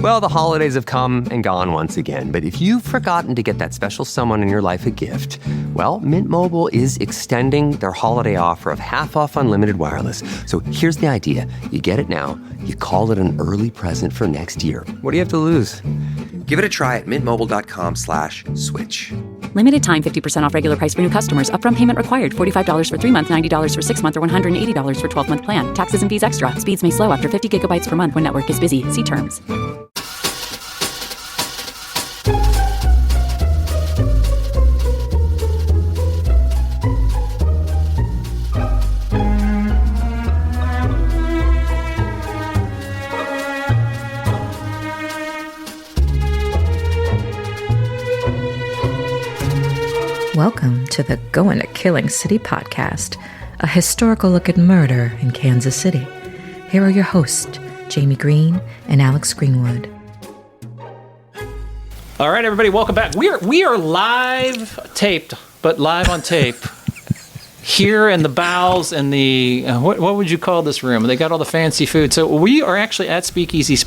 Well, the holidays have come and gone once again, but if you've forgotten to get that special someone in your life a gift, well, Mint Mobile is extending their holiday offer of half off unlimited wireless. So here's the idea. You get it now, you call it an early present for next year. What do you have to lose? Give it a try at mintmobile.com/switch. Limited time 50% off regular price for new customers. Upfront payment required. $45 for 3 months, $90 for 6 months, or $180 for 12-month plan. Taxes and fees extra. Speeds may slow after 50 gigabytes per month when network is busy. See terms. Welcome to the Going to Killing City podcast, a historical look at murder in Kansas City. Here are your hosts, Jamie Green and Alex Greenwood. All right, everybody, welcome back. We are live taped, but live on tape. Here in the bowels and the what would you call this room? They got all the fancy food. So we are actually at Speakeasy.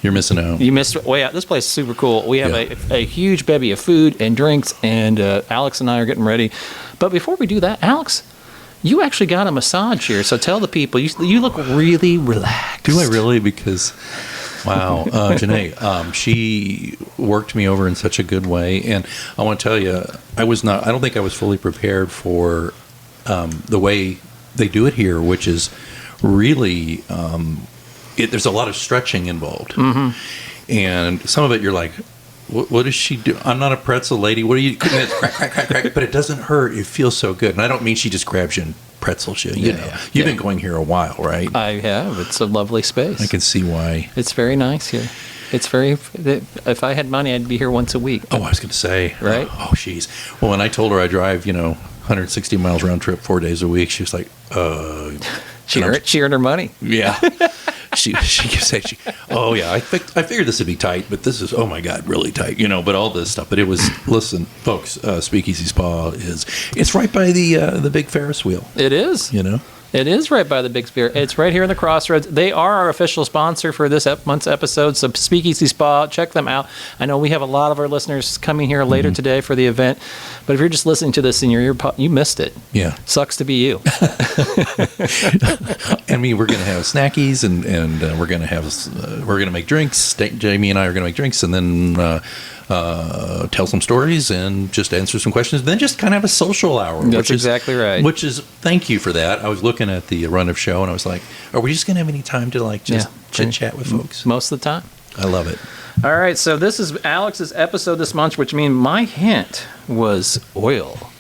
You're missing out. You missed way out. This place is super cool. We have a huge bevy of food and drinks, and Alex and I are getting ready. But before we do that, Alex, you actually got a massage here. So tell the people, you look really relaxed. Do I really? Because, wow, Janae, she worked me over in such a good way. And I want to tell you, I don't think I was fully prepared for the way they do it here, which is really... there's a lot of stretching involved. Mm-hmm. And some of it you're like, what does she do? I'm not a pretzel lady. What are you... Crack, crack, crack, crack. But it doesn't hurt. It feels so good. And I don't mean she just grabs you and pretzels you. You know. You've been going here a while, right? I have. It's a lovely space. I can see why. It's very nice here. It's very... If I had money, I'd be here once a week. Oh, I was going to say. Right? Oh, jeez. Well, when I told her I drive, 160 miles round trip 4 days a week, she was like, She earned her money. Yeah. She said, oh yeah, I figured this would be tight, but this is, oh my God, really tight, but all this stuff. But it was, listen, folks, Speakeasy Spa it's right by the big Ferris wheel. It is. It is right by the Big Spear. It's right here in the Crossroads. They are our official sponsor for this month's episode. So Speakeasy Spa, check them out. I know we have a lot of our listeners coming here later today for the event. But if you're just listening to this in your ear, you missed it. Yeah. Sucks to be you. I mean, we're going to have snackies and we're going to make drinks. Jamie and I are going to make drinks and then tell some stories and just answer some questions. And then just kind of have a social hour. That's exactly right. Which is, thank you for that. I was looking at the run of show and I was like, are we just going to have any time to chit chat with folks? Most of the time. I love it. All right, so this is Alex's episode this month, which means my hint was oil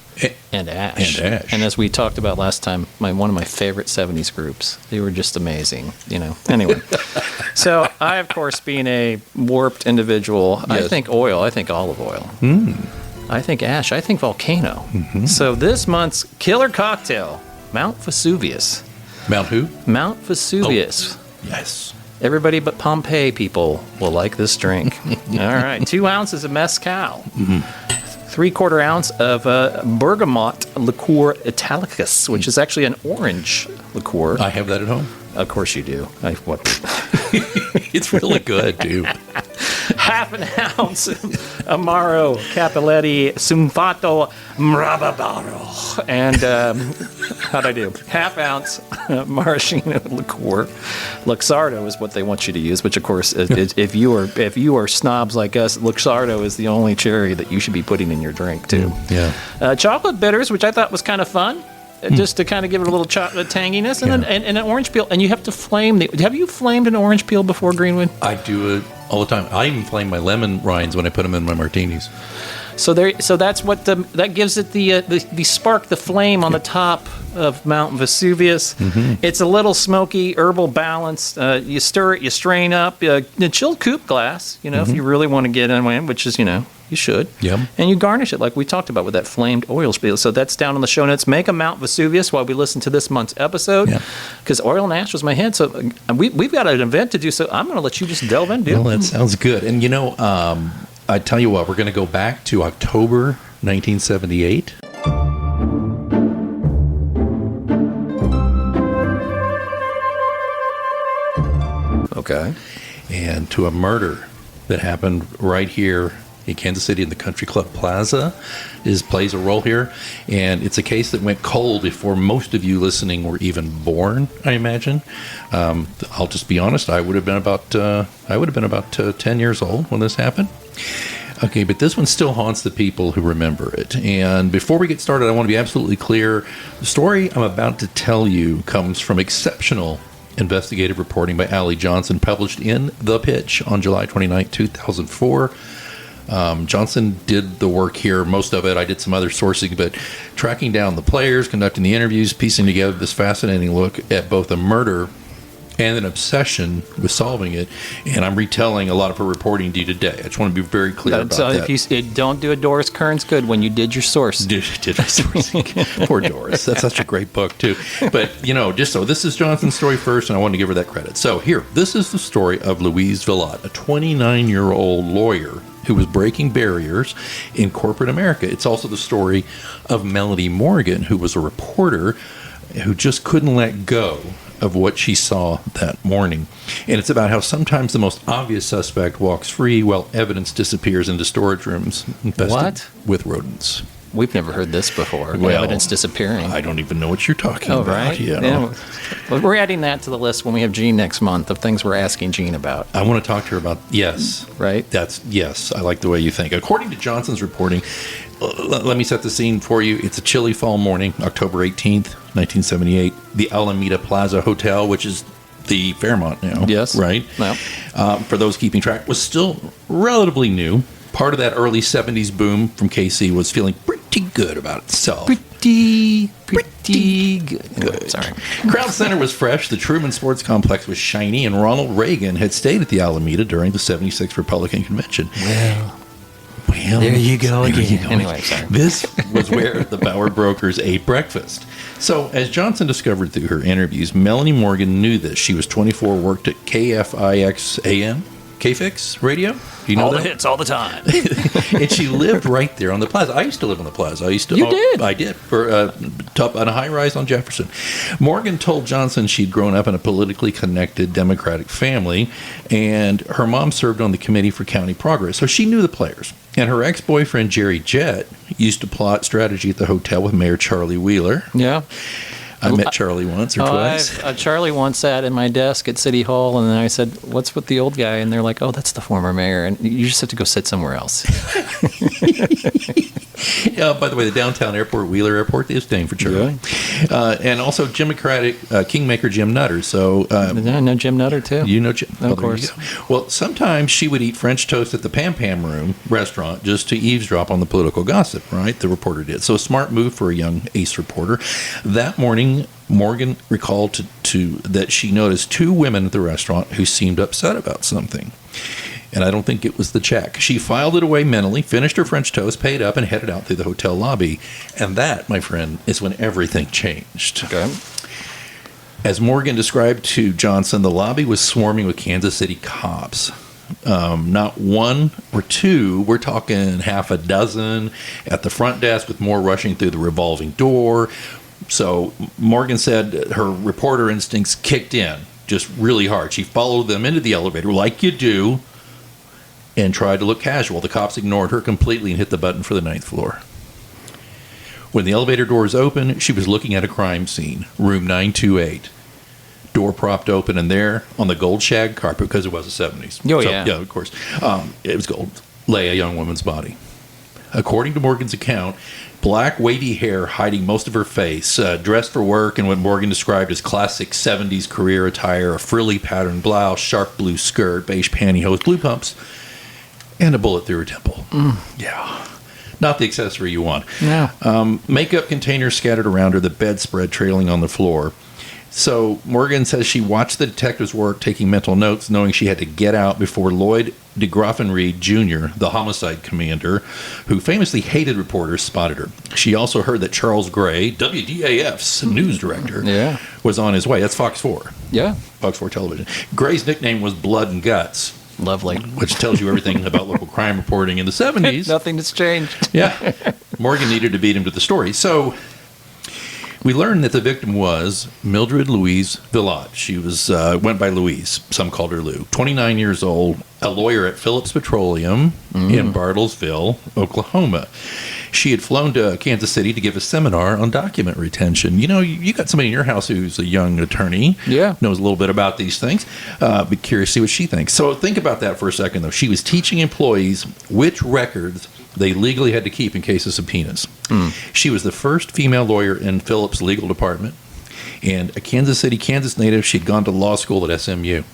and ash. And as we talked about last time, one of my favorite 70s groups. They were just amazing, Anyway, so I, of course, being a warped individual, yes. I think oil. I think olive oil. I think ash. I think volcano. Mm-hmm. So this month's killer cocktail, Mount Vesuvius. Mount who? Mount Vesuvius. Oh, yes. Everybody but Pompeii people will like this drink. All right. 2 ounces of mezcal. Mm-hmm. 3/4 ounce of bergamot liqueur italicus, which is actually an orange liqueur. I have that at home. Of course you do. It's really good, dude. Half an ounce Amaro Cappelletti Sunfato Mrababaro. And how'd I do? Half ounce maraschino liqueur. Luxardo is what they want you to use, which of course, if you are snobs like us, Luxardo is the only cherry that you should be putting in your drink too. Yeah. Chocolate bitters, which I thought was kind of fun. Just to kind of give it a little chocolate tanginess, and an orange peel. And you have to flame have you flamed an orange peel before, Greenwood? I do it all the time. I even flame my lemon rinds when I put them in my martinis. So that's what that gives it the spark, the flame on the top of Mount Vesuvius. Mm-hmm. It's a little smoky, herbal balance. You stir it, you strain up, a chilled coupe glass. If you really want to get in, which is you should. Yep. And you garnish it like we talked about with that flamed oil spiel. So that's down on the show notes. Make a Mount Vesuvius while we listen to this month's episode. Because oil and ash was my hint. So we've got an event to do. So I'm going to let you just delve into it. Well, that sounds good. And I tell you what, we're going to go back to October 1978. Okay. and to a murder that happened right here in Kansas City in the Country Club Plaza plays a role here. And it's a case that went cold before most of you listening were even born, I imagine. I'll just be honest, I would have been about 10 years old when this happened. Okay, but this one still haunts the people who remember it. And before we get started, I want to be absolutely clear. The story I'm about to tell you comes from exceptional investigative reporting by Allie Johnson, published in The Pitch on July 29, 2004. Johnson did the work here, most of it. I did some other sourcing, but tracking down the players, conducting the interviews, piecing together this fascinating look at both a murder and an obsession with solving it. And I'm retelling a lot of her reporting to you today. I just want to be very clear about that. If you don't do a Doris Kearns good when you did your source. Did my sourcing. Poor Doris. That's such a great book, too. But, just so this is Johnson's story first, and I want to give her that credit. So here, this is the story of Louise Villot, a 29-year-old lawyer who was breaking barriers in corporate America. It's also the story of Melanie Morgan, who was a reporter who just couldn't let go of what she saw that morning. And it's about how sometimes the most obvious suspect walks free while evidence disappears into storage rooms infested with rodents. We've never heard this before. Well, evidence disappearing. I don't even know what you're talking about. Right? Yeah. Well, we're adding that to the list when we have Gene next month of things we're asking Gene about. I want to talk to her about, yes. Right? Yes, I like the way you think. According to Johnson's reporting, let me set the scene for you. It's a chilly fall morning, October 18th, 1978. The Alameda Plaza Hotel, which is the Fairmont now. Yes. Right? No. For those keeping track, was still relatively new. Part of that early 70s boom from KC was feeling pretty good about itself. Pretty good. Sorry. Crowd Center was fresh, the Truman Sports Complex was shiny, and Ronald Reagan had stayed at the Alameda during the 76 Republican Convention. Well, there you go again. Anyway, sorry. This was where the Bauer brokers ate breakfast. So, as Johnson discovered through her interviews, Melanie Morgan knew this. She was 24, worked at KFIX-AM, KFIX radio. You know all that? The hits all the time. And she lived right there on the plaza. I used to live on the plaza. You did? I did. Top on a high rise on Jefferson. Morgan told Johnson she'd grown up in a politically connected Democratic family, and her mom served on the Committee for County Progress, so she knew the players. And her ex-boyfriend, Jerry Jett, used to plot strategy at the hotel with Mayor Charlie Wheeler. Yeah. I met Charlie once or twice. Charlie once sat at my desk at City Hall, and then I said, "What's with the old guy?" And they're like, "Oh, that's the former mayor, and you just have to go sit somewhere else." By the way, the downtown airport, Wheeler Airport, is named for Charlie. Yeah. And also Kingmaker Jim Nutter. So I know Jim Nutter, too. You know Jim? Of course. Well, sometimes she would eat French toast at the Pam Pam Room restaurant just to eavesdrop on the political gossip, right? The reporter did. So a smart move for a young ace reporter. That morning, Morgan recalled that she noticed two women at the restaurant who seemed upset about something. And I don't think it was the check. She filed it away mentally, finished her French toast, paid up, and headed out through the hotel lobby. And that, my friend, is when everything changed. Okay. As Morgan described to Johnson, the lobby was swarming with Kansas City cops. Not one or two, we're talking half a dozen at the front desk, with more rushing through the revolving door. So Morgan said her reporter instincts kicked in just really hard. She followed them into the elevator like you do, and tried to look casual. The cops ignored her completely and hit the button for the 9th floor. When the elevator doors opened, she was looking at a crime scene, room 928. Door propped open, and there, on the gold shag carpet, because it was the 70s. Oh, yeah. Yeah, of course. It was gold. Lay a young woman's body. According to Morgan's account, black wavy hair hiding most of her face, dressed for work in what Morgan described as classic 70s career attire, a frilly patterned blouse, sharp blue skirt, beige pantyhose, blue pumps, and a bullet through her temple. Yeah. Not the accessory you want. No. Makeup containers scattered around her, the bedspread trailing on the floor. So Morgan says she watched the detectives work, taking mental notes, knowing she had to get out before Lloyd DeGraffenreid Jr., the homicide commander, who famously hated reporters, spotted her. She also heard that Charles Gray, WDAF's news director, was on his way. That's Fox 4. Yeah. Fox 4 television. Gray's nickname was Blood and Guts. Lovely. Which tells you everything about local crime reporting in the 70s. Nothing has changed. Yeah. Morgan needed to beat him to the story. So We learned that the victim was Mildred Louise Villot. She was went by Louise. Some called her Lou. 29 years old, a lawyer at Phillips Petroleum in Bartlesville, Oklahoma. She had flown to Kansas City to give a seminar on document retention. You know, you got somebody in your house who's a young attorney. Yeah. Knows a little bit about these things. Be curious to see what she thinks. So think about that for a second, though. She was teaching employees which records they legally had to keep in case of subpoenas. She was the first female lawyer in Phillips' legal department, and a Kansas City, Kansas native. She'd gone to law school at SMU.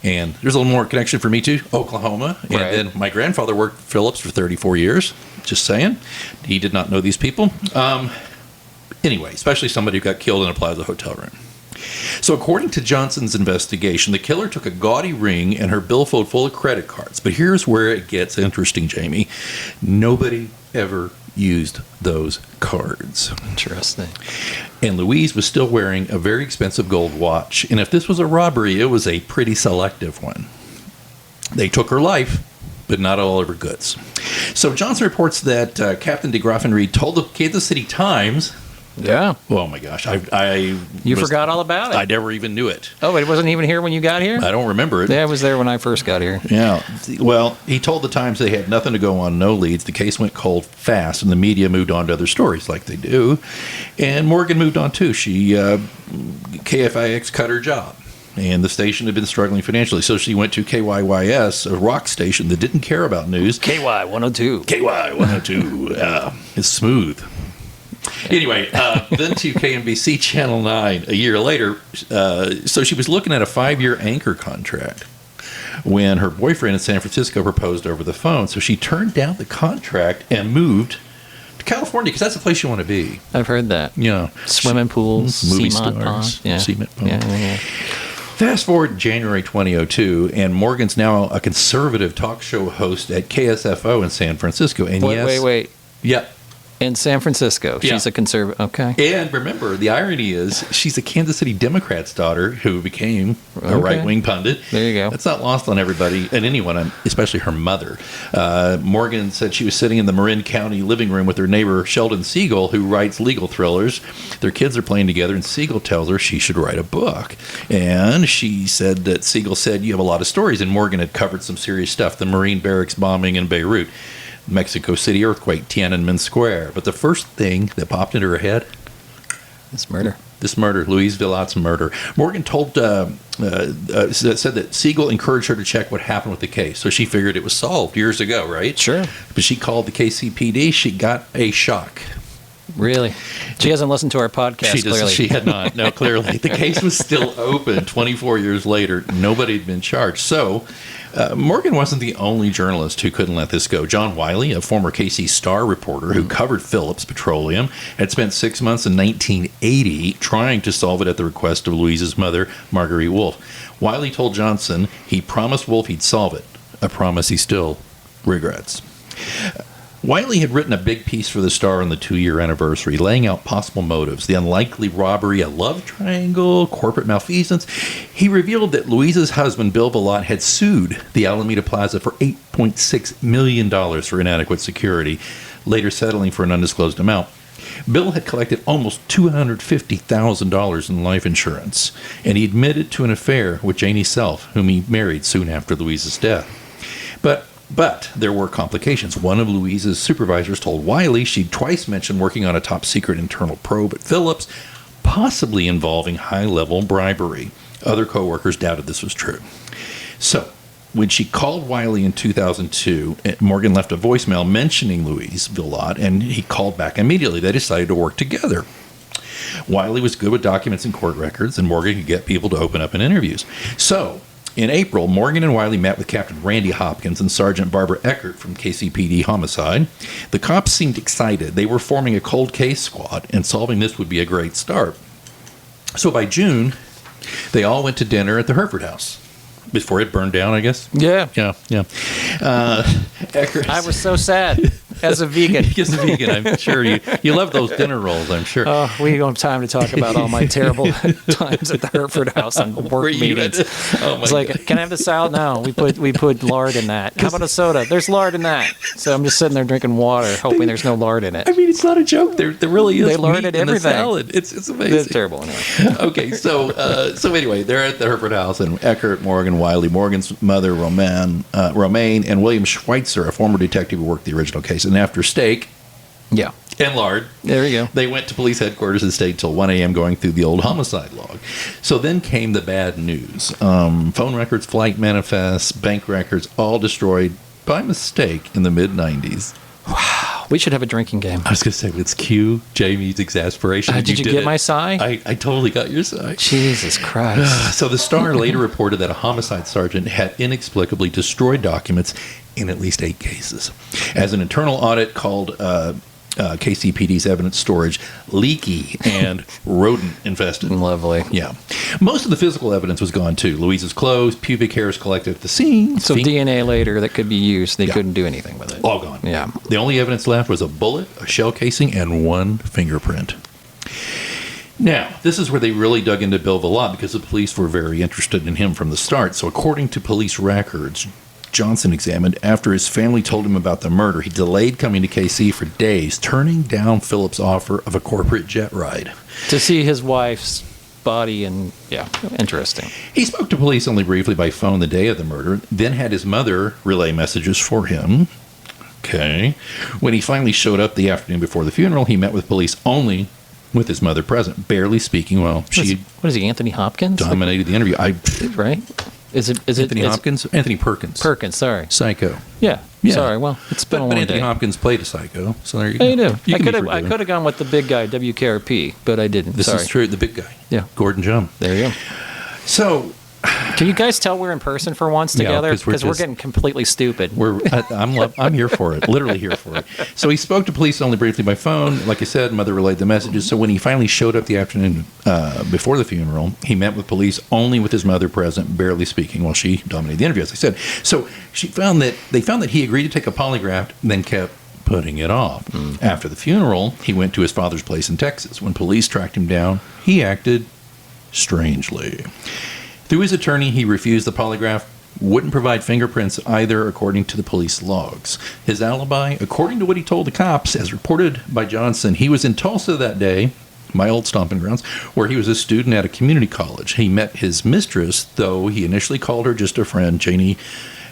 And there's a little more connection for me, too. Oklahoma. And then my grandfather worked for Phillips for 34 years. Just saying. He did not know these people. Anyway, especially somebody who got killed in a Plaza hotel room. So according to Johnson's investigation, the killer took a gaudy ring and her billfold full of credit cards. But here's where it gets interesting, Jamie. Nobody ever used those cards. Interesting. And Louise was still wearing a very expensive gold watch. And if this was a robbery, it was a pretty selective one. They took her life, but not all of her goods. So Johnson reports that Captain de Graffenried told the Kansas City Times. Yeah. Oh my gosh, You forgot all about it. I never even knew it. Oh, it wasn't even here when you got here? I don't remember it. Yeah, it was there when I first got here. Yeah. Well, he told the Times they had nothing to go on, no leads. The case went cold fast, and the media moved on to other stories like they do. And Morgan moved on too. KFIX cut her job. And the station had been struggling financially. So she went to KYYS, a rock station that didn't care about news. KY 102. KY 102. It's smooth. Anyway, then to KMBC Channel 9 a year later. So she was looking at a 5-year anchor contract when her boyfriend in San Francisco proposed over the phone. So she turned down the contract and moved to California because that's the place you want to be. I've heard that. Yeah. Swimming pools, movie cement stars, ponds. Yeah. cement ponds. Yeah. Fast forward to January 2002, and Morgan's now a conservative talk show host at KSFO in San Francisco. And Wait. Yeah. In San Francisco. Yeah. She's a conservative. Okay. And remember, the irony is she's a Kansas City Democrat's daughter who became a right-wing pundit. There you go. That's not lost on everybody and anyone, especially her mother. Morgan said she was sitting in the Marin County living room with her neighbor Sheldon Siegel, who writes legal thrillers. Their kids are playing together, and Siegel tells her she should write a book. And she said that Siegel said, "You have a lot of stories," and Morgan had covered some serious stuff. The Marine barracks bombing in Beirut, Mexico City earthquake, Tiananmen Square. But the first thing that popped into her head, This murder, Louise Villot's murder. Morgan said that Siegel encouraged her to check what happened with the case. So she figured it was solved years ago, right? Sure. But she called the KCPD. She got a shock. Really? She hasn't listened to our podcast, clearly. She had not. No, clearly. The case was still open 24 years later. Nobody had been charged. So Morgan wasn't the only journalist who couldn't let this go. John Wiley, a former KC Star reporter who covered Phillips Petroleum, had spent 6 months in 1980 trying to solve it at the request of Louise's mother, Marguerite Wolf. Wiley told Johnson he promised Wolf he'd solve it, a promise he still regrets. Wiley had written a big piece for the Star on the 2-year anniversary, laying out possible motives, the unlikely robbery, a love triangle, corporate malfeasance. He revealed that Louise's husband, Bill Villot, had sued the Alameda Plaza for $8.6 million for inadequate security, later settling for an undisclosed amount. Bill had collected almost $250,000 in life insurance, and he admitted to an affair with Janie Self, whom he married soon after Louise's death. But there were complications. One of Louise's supervisors told Wiley she'd twice mentioned working on a top-secret internal probe at Phillips, possibly involving high-level bribery. Other coworkers doubted this was true. So, when she called Wiley in 2002, Morgan left a voicemail mentioning Louise Villot, and he called back immediately. They decided to work together. Wiley was good with documents and court records, and Morgan could get people to open up in interviews. So, in April, Morgan and Wiley met with Captain Randy Hopkins and Sergeant Barbara Eckert from KCPD Homicide. The cops seemed excited. They were forming a cold case squad, and solving this would be a great start. So by June, they all went to dinner at the Hereford House. Before it burned down, I guess? Yeah. Yeah. I was so sad. as a vegan. As a vegan, I'm sure you love those dinner rolls, I'm sure. Oh, we don't have time to talk about all my terrible times at the Hereford House on work meetings. It's like, can I have the salad? No, we put lard in that. How about a soda? There's lard in that. So I'm just sitting there drinking water, hoping there's no lard in it. I mean, it's not a joke. There really is. They larded meat in the everything. salad. It's amazing. It's terrible. Anyway. Okay, so anyway, they're at the Hereford House, and Eckert, Morgan, Wiley, Morgan's mother, Romaine, and William Schweitzer, a former detective who worked the original case. And after steak Yeah. and lard, There you go. they went to police headquarters and stayed till 1 a.m. going through the old homicide log. So then came the bad news. Phone records, flight manifests, bank records, all destroyed by mistake in the mid-90s. Wow. We should have a drinking game. I was going to say, let's cue Jamie's exasperation. Did you get my sigh? I totally got your sigh. Jesus Christ. So the Star later reported that a homicide sergeant had inexplicably destroyed documents in at least 8 cases. As an internal audit called KCPD's evidence storage leaky and rodent infested. Lovely. Yeah. Most of the physical evidence was gone too. Louise's clothes, pubic hairs collected at the scene. So DNA later that could be used, they couldn't do anything with it. All gone. Yeah. The only evidence left was a bullet, a shell casing, and 1 fingerprint. Now, this is where they really dug into Bill a lot because the police were very interested in him from the start. So according to police records, Johnson examined, after his family told him about the murder, he delayed coming to KC for days, turning down Phillips' offer of a corporate jet ride. To see his wife's body and, yeah, interesting. He spoke to police only briefly by phone the day of the murder, then had his mother relay messages for him. Okay. When he finally showed up the afternoon before the funeral, he met with police only with his mother present, barely speaking. Well, she What is he, Anthony Hopkins? dominated the interview. Right? Is it Anthony Hopkins? Anthony Perkins. Perkins, sorry. Psycho. Yeah. Yeah. Sorry. Well, it's been a long Anthony day. Hopkins played a psycho, so there you go. Yeah, you do. You I can could be have. I forgiven. could have gone with the big guy, WKRP, but I didn't. This Sorry. is true. The big guy. Yeah. Gordon Jum. There you go. So Can you guys tell we're in person for once Yeah, together? 'cause we're Because we're just- getting completely stupid. I'm here for it. Literally here for it. So he spoke to police only briefly by phone. Like I said, mother relayed the messages. So when he finally showed up the afternoon before the funeral, he met with police only with his mother present, barely speaking, while she dominated the interview, as I said. So they found that he agreed to take a polygraph, and then kept putting it off. After the funeral, he went to his father's place in Texas. When police tracked him down, he acted strangely. Through his attorney, he refused the polygraph, wouldn't provide fingerprints either, according to the police logs. His alibi, according to what he told the cops, as reported by Johnson, he was in Tulsa that day, my old stomping grounds, where he was a student at a community college. He met his mistress, though he initially called her just a friend, Janie,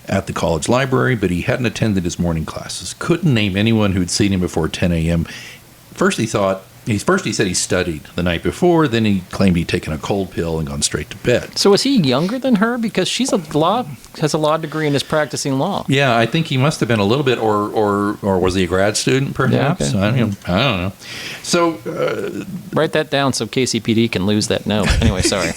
at the college library, but he hadn't attended his morning classes. Couldn't name anyone who'd seen him before 10 a.m. First he said he studied the night before, then he claimed he'd taken a cold pill and gone straight to bed. So is he younger than her? Because she's has a law degree and is practicing law. Yeah, I think he must have been a little bit, or was he a grad student, perhaps? Yeah, okay. I don't know. So, Write that down so KCPD can lose that note. Anyway, sorry.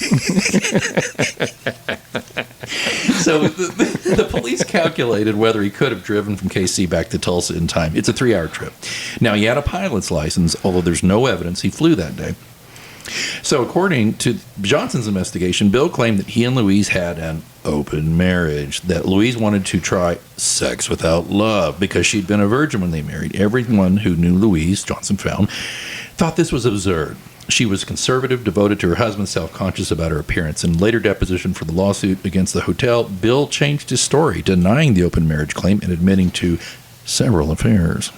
so the police calculated whether he could have driven from KC back to Tulsa in time. It's a 3-hour trip. Now, he had a pilot's license, although there's no evidence he flew that day. So according to Johnson's investigation, Bill claimed that he and Louise had an open marriage, that Louise wanted to try sex without love because she'd been a virgin when they married. Everyone who knew Louise, Johnson found, thought this was absurd. She was conservative, devoted to her husband, self-conscious about her appearance. In later deposition for the lawsuit against the hotel, Bill changed his story, denying the open marriage claim and admitting to several affairs.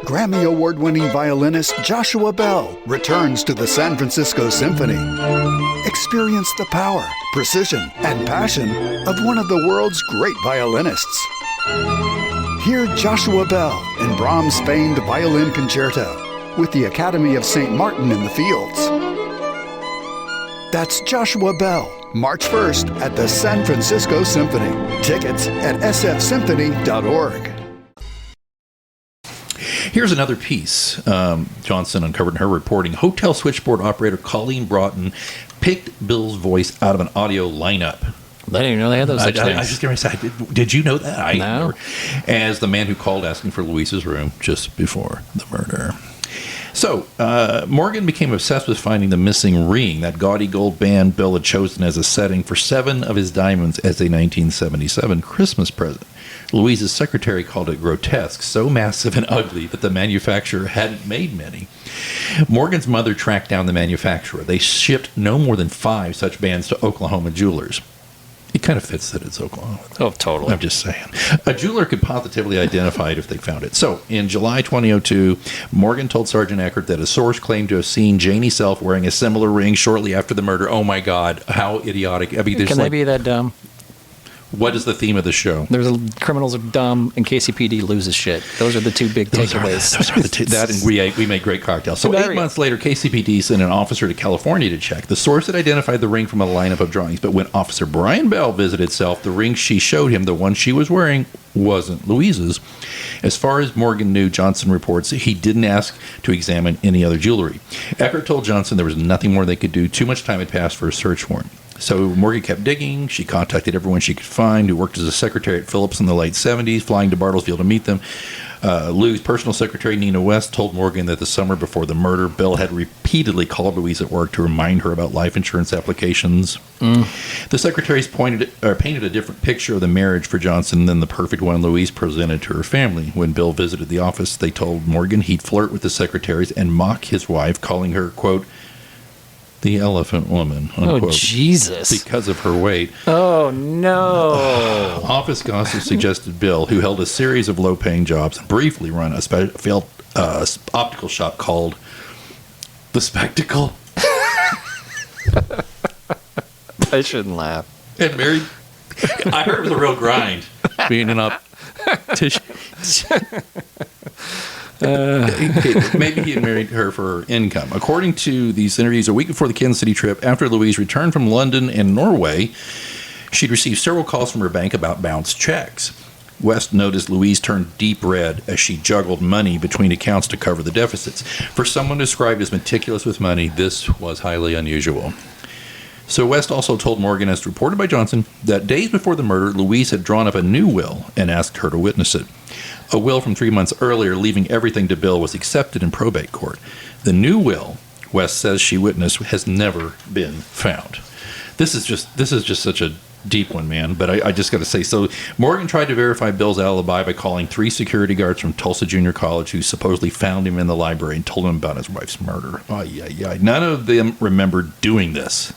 Grammy Award-winning violinist Joshua Bell returns to the San Francisco Symphony. Experience the power, precision, and passion of one of the world's great violinists. Hear Joshua Bell in Brahms' famed Violin Concerto with the Academy of St. Martin in the Fields. That's Joshua Bell, March 1st at the San Francisco Symphony. Tickets at sfsymphony.org. Here's another piece Johnson uncovered in her reporting. Hotel switchboard operator Colleen Broughton picked Bill's voice out of an audio lineup. I didn't even know they had those such I things. was just going to say, did you know that? No. As the man who called asking for Louise's room just before the murder. So So, Morgan became obsessed with finding the missing ring, that gaudy gold band Bill had chosen as a setting for 7 of his diamonds as a 1977 Christmas present. Louise's secretary called it grotesque, so massive and ugly that the manufacturer hadn't made many. Morgan's mother tracked down the manufacturer. They shipped no more than 5 such bands to Oklahoma jewelers. It kind of fits that it's Oklahoma. Oh, totally. I'm just saying. A jeweler could positively identify it if they found it. So, in July 2002, Morgan told Sergeant Eckert that a source claimed to have seen Janie Self wearing a similar ring shortly after the murder. Oh, my God. How idiotic. I mean, Can they be that dumb? What is the theme of the show? Criminals are dumb and KCPD loses shit. Those are the 2 big takeaways. Those are the two. That and we make great cocktails. So 8 months later, KCPD sent an officer to California to check. The source had identified the ring from a lineup of drawings, but when Officer Brian Bell visited Self, the ring she showed him, the one she was wearing, wasn't Louise's. As far as Morgan knew, Johnson reports he didn't ask to examine any other jewelry. Eckert told Johnson there was nothing more they could do. Too much time had passed for a search warrant. So Morgan kept digging. She contacted everyone she could find who worked as a secretary at Phillips in the late 70s, flying to Bartlesville to meet them. Lou's personal secretary, Nina West, told Morgan that the summer before the murder, Bill had repeatedly called Louise at work to remind her about life insurance applications. The secretaries painted a different picture of the marriage for Johnson than the perfect one Louise presented to her family. When Bill visited the office, they told Morgan he'd flirt with the secretaries and mock his wife, calling her, quote, the elephant woman, unquote, oh, Jesus. Because of her weight. Oh, no. Office gossip suggested Bill, who held a series of low-paying jobs and briefly run a failed optical shop called The Spectacle. I shouldn't laugh. And married. I heard it was a real grind being an optician. Maybe he had married her for her income. According to these interviews, a week before the Kansas City trip, after Louise returned from London and Norway, she'd received several calls from her bank about bounced checks. West noticed Louise turned deep red as she juggled money between accounts to cover the deficits. For someone described as meticulous with money, this was highly unusual. So West also told Morgan, as reported by Johnson, that days before the murder, Louise had drawn up a new will and asked her to witness it. A will from 3 months earlier, leaving everything to Bill, was accepted in probate court. The new will, West says she witnessed, has never been found. This is just such a deep one, man. But I just got to say, so Morgan tried to verify Bill's alibi by calling 3 security guards from Tulsa Junior College who supposedly found him in the library and told him about his wife's murder. None of them remembered doing this.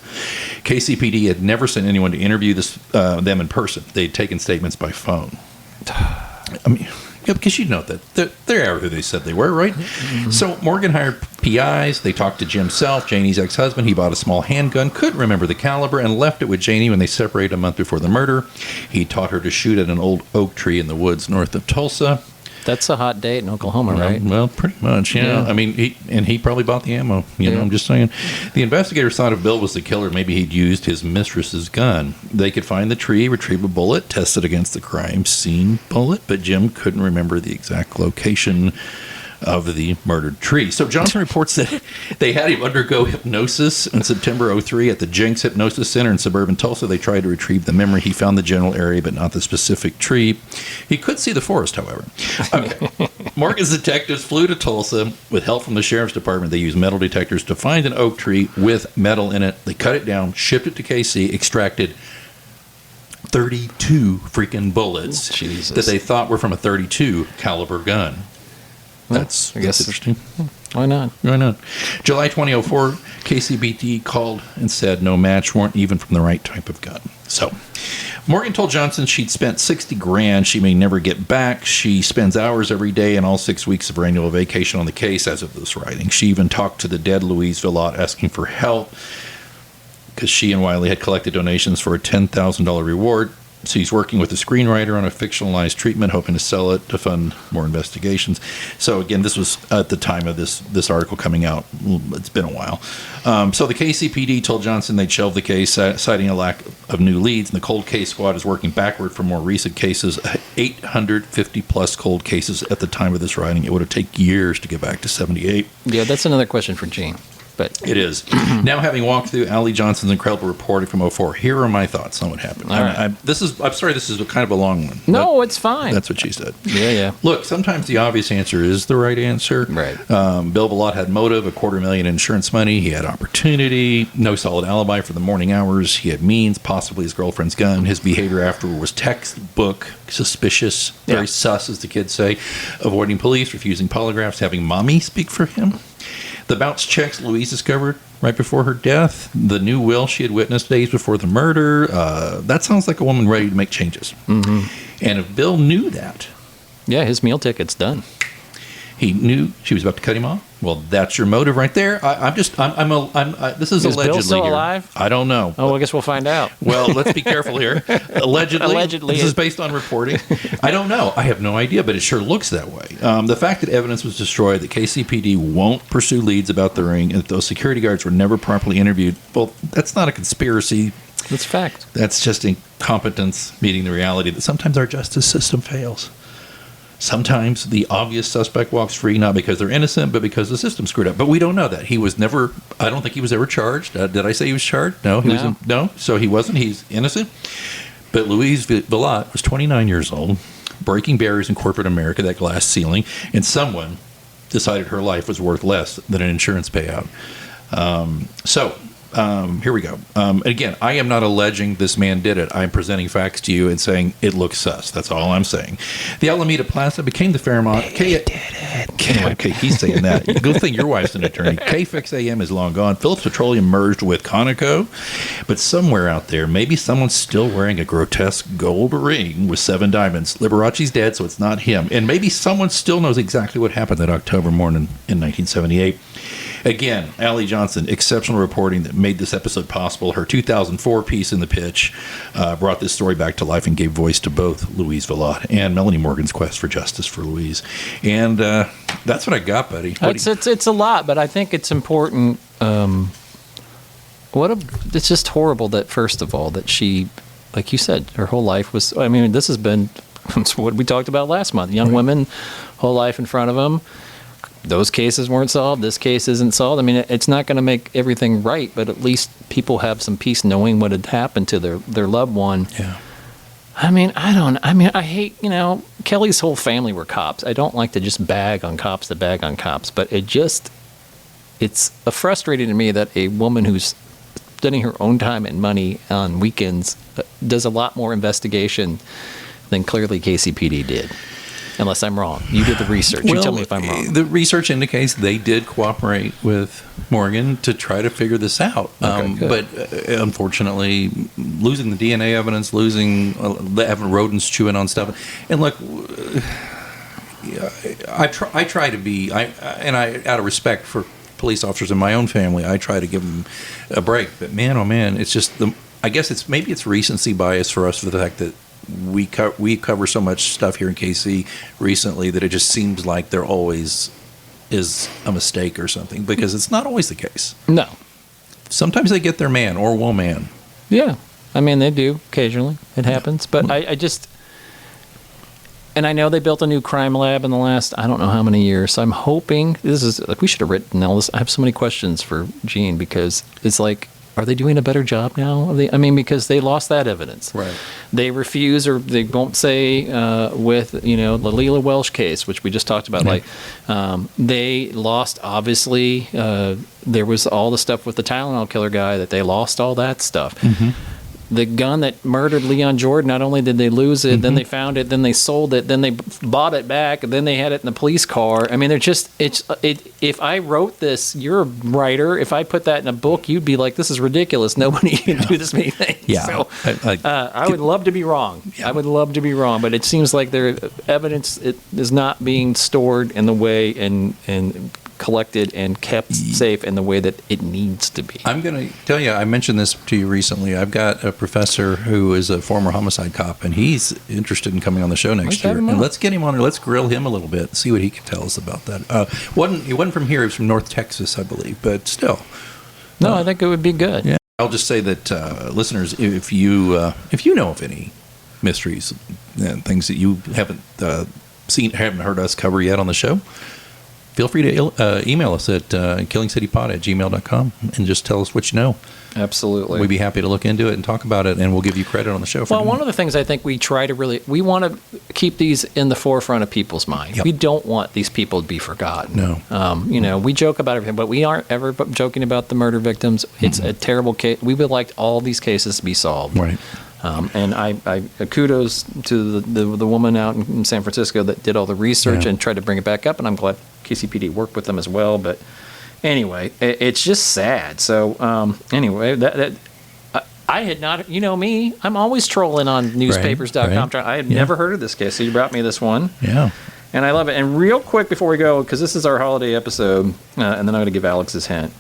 KCPD had never sent anyone to interview them in person. They'd taken statements by phone. I mean, yeah, because you know that they are who they said they were, right? Mm-hmm. So Morgan hired PIs. They talked to Jim Self, Janie's ex-husband. He bought a small handgun, couldn't remember the caliber, and left it with Janie when they separated a month before the murder. He taught her to shoot at an old oak tree in the woods north of Tulsa. That's a hot date in Oklahoma, right? Well, pretty much, yeah. I mean, he probably bought the ammo. You know, I'm just saying. The investigators thought if Bill was the killer, maybe he'd used his mistress's gun. They could find the tree, retrieve a bullet, test it against the crime scene bullet, but Jim couldn't remember the exact location of the murdered tree. So Johnson reports that they had him undergo hypnosis in September 2003 at the Jenks Hypnosis Center in suburban Tulsa. They tried to retrieve the memory. He found the general area, but not the specific tree. He could see the forest, however. Okay. Morgan's detectives flew to Tulsa with help from the sheriff's department. They used metal detectors to find an oak tree with metal in it. They cut it down, shipped it to KC, extracted 32 freaking bullets that they thought were from a .32 caliber gun. That's interesting. Why not? July 2004, KCBT called and said no match, weren't even from the right type of gun. So Morgan told Johnson she'd spent $60,000 she may never get back. She spends hours every day and all 6 weeks of her annual vacation on the case as of this writing. She even talked to the dead Louise Villot asking for help because she and Wiley had collected donations for a $10,000 reward. So he's working with a screenwriter on a fictionalized treatment, hoping to sell it to fund more investigations. So again, this was at the time of this article coming out. It's been a while. So the KCPD told Johnson they'd shelve the case, citing a lack of new leads. And the cold case squad is working backward for more recent cases, 850 plus cold cases at the time of this writing. It would have taken years to get back to 78. Yeah, that's another question for Gene. but it is. Now, having walked through Allie Johnson's incredible reporting from 2004, here are my thoughts on what happened. All right. I'm sorry, this is kind of a long one. No, it's fine. That's what she said. Yeah. Look, sometimes the obvious answer is the right answer. Right. Bill Bellot had motive, $250,000 in insurance money. He had opportunity, no solid alibi for the morning hours. He had means, possibly his girlfriend's gun. His behavior afterward was textbook suspicious, very sus, as the kids say, avoiding police, refusing polygraphs, having mommy speak for him. The bounce checks Louise discovered right before her death, the new will she had witnessed days before the murder, that sounds like a woman ready to make changes. Mm-hmm. And if Bill knew that... Yeah, his meal ticket's done. He knew she was about to cut him off. Well, that's your motive right there. This is allegedly. Bill still here. alive? I don't know. Oh, I guess we'll find out. Well, let's be careful here. Allegedly. This is based on reporting. I don't know. I have no idea, but it sure looks that way. The fact that evidence was destroyed, that KCPD won't pursue leads about the ring, and that those security guards were never properly interviewed, well, that's not a conspiracy. That's fact. That's just incompetence meeting the reality that sometimes our justice system fails. Sometimes the obvious suspect walks free, not because they're innocent, but because the system screwed up. But we don't know that. He was never, I don't think he was ever charged. Did I say he was charged? No, he wasn't. No, so he wasn't. He's innocent. But Louise Villot was 29 years old, breaking barriers in corporate America, that glass ceiling, and someone decided her life was worth less than an insurance payout. Here we go. Again, I am not alleging this man did it. I'm presenting facts to you and saying it looks sus. That's all I'm saying. The Alameda Plaza became the Fairmont. Did it. Okay, he's saying that. Good thing your wife's an attorney. KFix AM is long gone. Phillips Petroleum merged with Conoco. But somewhere out there, maybe someone's still wearing a grotesque gold ring with 7 diamonds. Liberace's dead, so it's not him. And maybe someone still knows exactly what happened that October morning in 1978. Again, Allie Johnson, exceptional reporting that made this episode possible. Her 2004 piece in The Pitch brought this story back to life and gave voice to both Louise Villot and Melanie Morgan's quest for justice for Louise. And that's what I got, buddy. It's a lot, but I think it's important. It's just horrible that, first of all, that she, like you said, her whole life was, I mean, this has been what we talked about last month. Young women, whole life in front of them. Those cases weren't solved. This case isn't solved. I mean, it's not going to make everything right, but at least people have some peace knowing what had happened to their loved one. Yeah. I hate, Kelly's whole family were cops. I don't like to just bag on cops, but it's frustrating to me that a woman who's spending her own time and money on weekends does a lot more investigation than clearly KCPD did. Unless I'm wrong. You did the research. You tell me if I'm wrong. The research indicates they did cooperate with Morgan to try to figure this out. But unfortunately, losing the DNA evidence, having rodents chewing on stuff. And look, I try to be, out of respect for police officers in my own family, I try to give them a break. But man, oh man, it's just, I guess it's recency bias for us for the fact that we cover so much stuff here in KC recently that it just seems like there always is a mistake or something, because it's not always the case. No. Sometimes they get their man or woman. Yeah. I mean, they do occasionally. It happens. But I just... And I know they built a new crime lab in the last, I don't know how many years. So I'm hoping... This is... Like, we should have written all this. I have so many questions for Gene, because it's like... Are they doing a better job now? Because they lost that evidence. Right. They refuse, or they won't say with, the Leila Welsh case, which we just talked about. Mm-hmm. They lost, obviously, there was all the stuff with the Tylenol killer guy, that they lost all that stuff. Mm-hmm. The gun that murdered Leon Jordan, not only did they lose it, then they found it, then they sold it, then they bought it back, and then they had it in the police car. I mean, if I wrote this, you're a writer, if I put that in a book, you'd be like, this is ridiculous. Nobody can do this many things. Yeah. So, I would love to be wrong. Yeah. I would love to be wrong, but it seems like their evidence is not being stored in the way and collected and kept safe in the way that it needs to be. I'm going to tell you, I mentioned this to you recently. I've got a professor who is a former homicide cop, and he's interested in coming on the show next year. And let's get him on, or let's grill him a little bit, see what he can tell us about that. He wasn't from here, he was from North Texas, I believe, but still. No, I think it would be good. Yeah. I'll just say that, listeners, if you know of any mysteries and things that you haven't haven't heard us cover yet on the show, feel free to email us at killingcitypod@gmail.com and just tell us what you know. Absolutely. We'd be happy to look into it and talk about it, and we'll give you credit on the show. Well, one of the things I think we try to we want to keep these in the forefront of people's mind. Yep. We don't want these people to be forgotten. No. We joke about everything, but we aren't ever joking about the murder victims. It's a terrible case. We would like all these cases to be solved. Right. And I kudos to the woman out in San Francisco that did all the research and tried to bring it back up, and I'm glad KCPD worked with them as well. But anyway, it's just sad. So anyway, that I had not, me, I'm always trolling on newspapers.com. Right. I had never heard of this case, so you brought me this one. Yeah. And I love it. And real quick before we go, because this is our holiday episode, and then I'm going to give Alex his hint.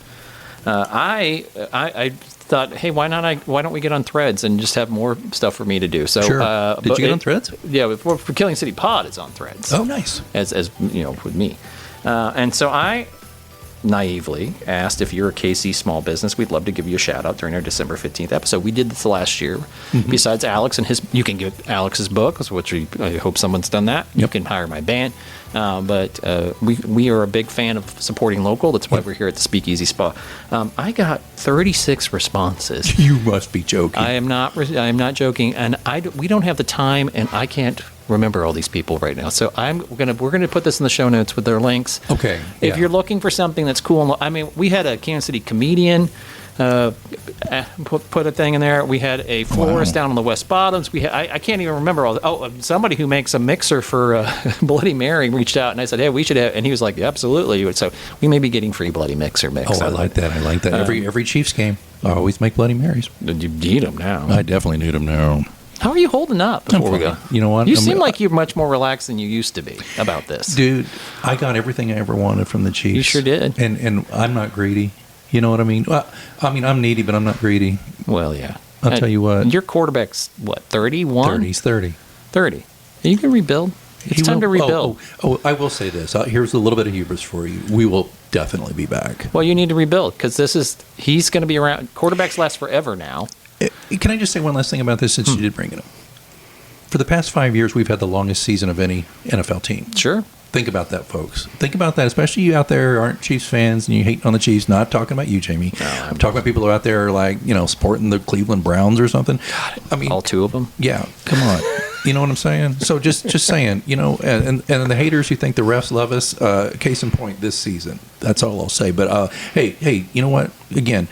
I thought, hey, why don't we get on Threads and just have more stuff for me to do? So, sure. Did you get on Threads? Yeah, for Killing City Pod, it's on Threads. Oh, nice. As with me, and so I naively asked if you're a KC small business, we'd love to give you a shout out during our December 15th episode. We did this last year. Besides Alex and you can get Alex's book, which I hope someone's done that. You can hire my band. But we are a big fan of supporting local. That's why we're here at the Speakeasy Spa. I got 36 responses. You must be joking. I am not joking, and we don't have the time, and I can't remember all these people right now. So we're gonna put this in the show notes with their links. Okay. If you're looking for something that's cool, we had a Kansas City comedian. Put a thing in there. We had a florist down on the West Bottoms. I can't even remember all. Somebody who makes a mixer for Bloody Mary reached out, and I said, "Hey, we should have." And he was like, yeah, "Absolutely." So we may be getting free Bloody Mixer mix. Oh, I like that. Every Chiefs game, I always make Bloody Marys. You need them now. I definitely need them now. How are you holding up before we go? You know what? You seem like you're much more relaxed than you used to be about this, dude. I got everything I ever wanted from the Chiefs. You sure did. And I'm not greedy. You know what I mean? Well, I'm needy, but I'm not greedy. Well, yeah. I'll tell you what. Your quarterback's, 31? 30's 30. 30. You can rebuild. It's time to rebuild. Oh, I will say this. Here's a little bit of hubris for you. We will definitely be back. Well, you need to rebuild because he's going to be around. Quarterbacks last forever now. Can I just say one last thing about this since you did bring it up? For the past 5 years, we've had the longest season of any NFL team. Sure. Think about that, folks. Think about that, especially you out there who aren't Chiefs fans and you hate on the Chiefs. Not talking about you, Jamie. No, I'm talking about people who are out there like, supporting the Cleveland Browns or something. God, I mean, all two of them? Yeah, come on. You know what I'm saying? So just saying, and the haters who think the refs love us, case in point this season. That's all I'll say. But, hey, you know what? Again,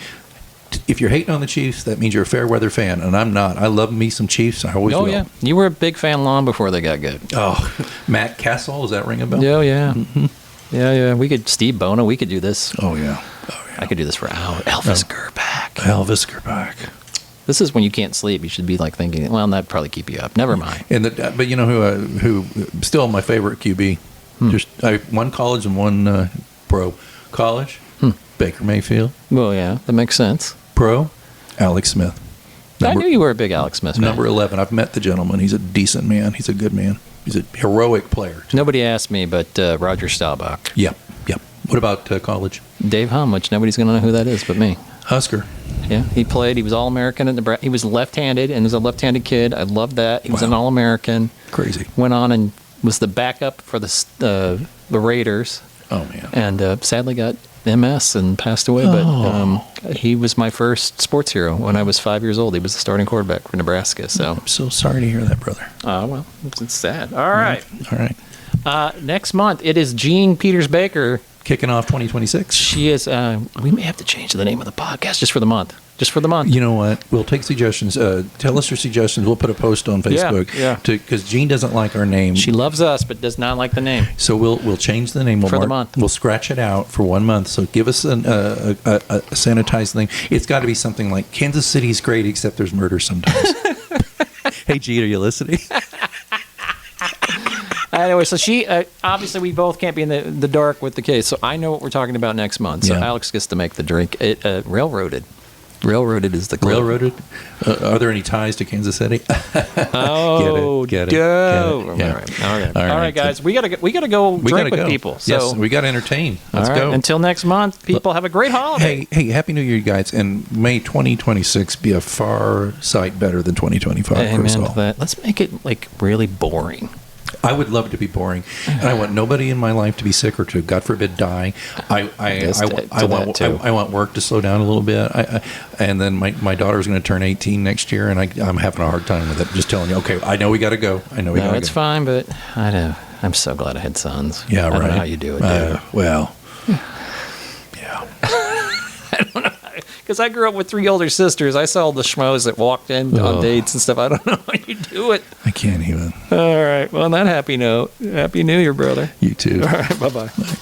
if you're hating on the Chiefs, that means you're a fair weather fan, and I'm not. I love me some Chiefs. I always will. Oh, yeah. You were a big fan long before they got good. Oh, Matt Castle, does that ring a bell? Oh, yeah. Mm-hmm. Yeah. Steve Bono, we could do this. Oh, yeah. I could do this for hours. Elvis Gerback. Elvis Gerback. This is when you can't sleep. You should be thinking, well, that'd probably keep you up. Never mind. But you know who still my favorite QB? Just one college and one pro. College, Baker Mayfield. Well, yeah, that makes sense. Pro, Alex Smith. I knew you were a big Alex Smith fan. Number 11. I've met the gentleman. He's a decent man. He's a good man. He's a heroic player. Nobody asked me, but Roger Staubach. Yep. What about college? Dave Hum, which nobody's going to know who that is but me. Husker. Yeah, he played. He was All-American at Nebraska. He was left-handed and was a left-handed kid. I loved that. He was an All-American. Crazy. Went on and was the backup for the Raiders. Oh, man. And sadly got MS and passed away. But he was my first sports hero when I was 5 years old. He was the starting quarterback for Nebraska. So I'm so sorry to hear that, brother. Well, it's sad. All right. All right. Next month, it is Jean Peters Baker. Kicking off 2026. She is. We may have to change the name of the podcast just for the month. You know what? We'll take suggestions. Tell us your suggestions. We'll put a post on Facebook. Yeah. Because Jean doesn't like our name. She loves us, but does not like the name. So we'll change the name. For the month. We'll scratch it out for 1 month. So give us a sanitized thing. It's got to be something like Kansas City's great, except there's murder sometimes. Hey, Jean, are you listening? Anyway, so she obviously we both can't be in the dark with the case, so I know what we're talking about next month. So Alex gets to make the drink. It railroaded. Railroaded is the clue. Railroaded. Are there any ties to Kansas City? Oh, get it. Go. Yeah. All right, guys. We gotta go drink with people. So. Yes, we gotta entertain. Let's go. Until next month, people have a great holiday. Hey, Happy New Year, you guys, and may 2026 be a far sight better than 2025 for us all. Let's make it really boring. I would love to be boring, and I want nobody in my life to be sick or to, God forbid, die. I want work to slow down a little bit. And then my daughter's going to turn 18 next year, and I'm having a hard time with it. Just telling you, okay, I know we got to go. No, it's fine, but I know. I'm so glad I had sons. Yeah, right. I don't know how you do it, dude. Well, yeah. I don't know. Because I grew up with 3 older sisters. I saw all the schmoes that walked in on dates and stuff. I don't know how you do it. I can't even. All right. Well, on that happy note, Happy New Year, brother. You too. All right. Bye-bye. Bye.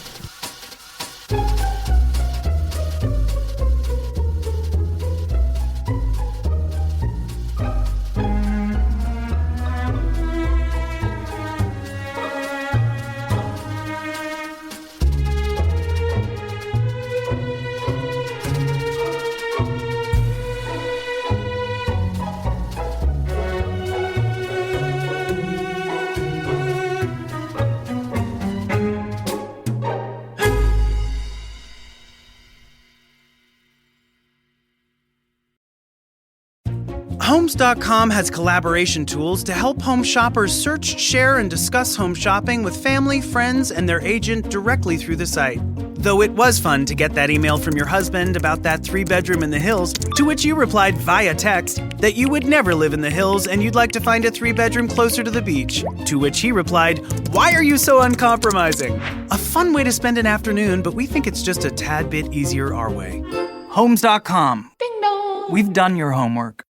Homes.com has collaboration tools to help home shoppers search, share, and discuss home shopping with family, friends, and their agent directly through the site. Though it was fun to get that email from your husband about that 3-bedroom in the hills, to which you replied via text that you would never live in the hills and you'd like to find a 3-bedroom closer to the beach. To which he replied, "Why are you so uncompromising?" A fun way to spend an afternoon, but we think it's just a tad bit easier our way. Homes.com. Ding dong. We've done your homework.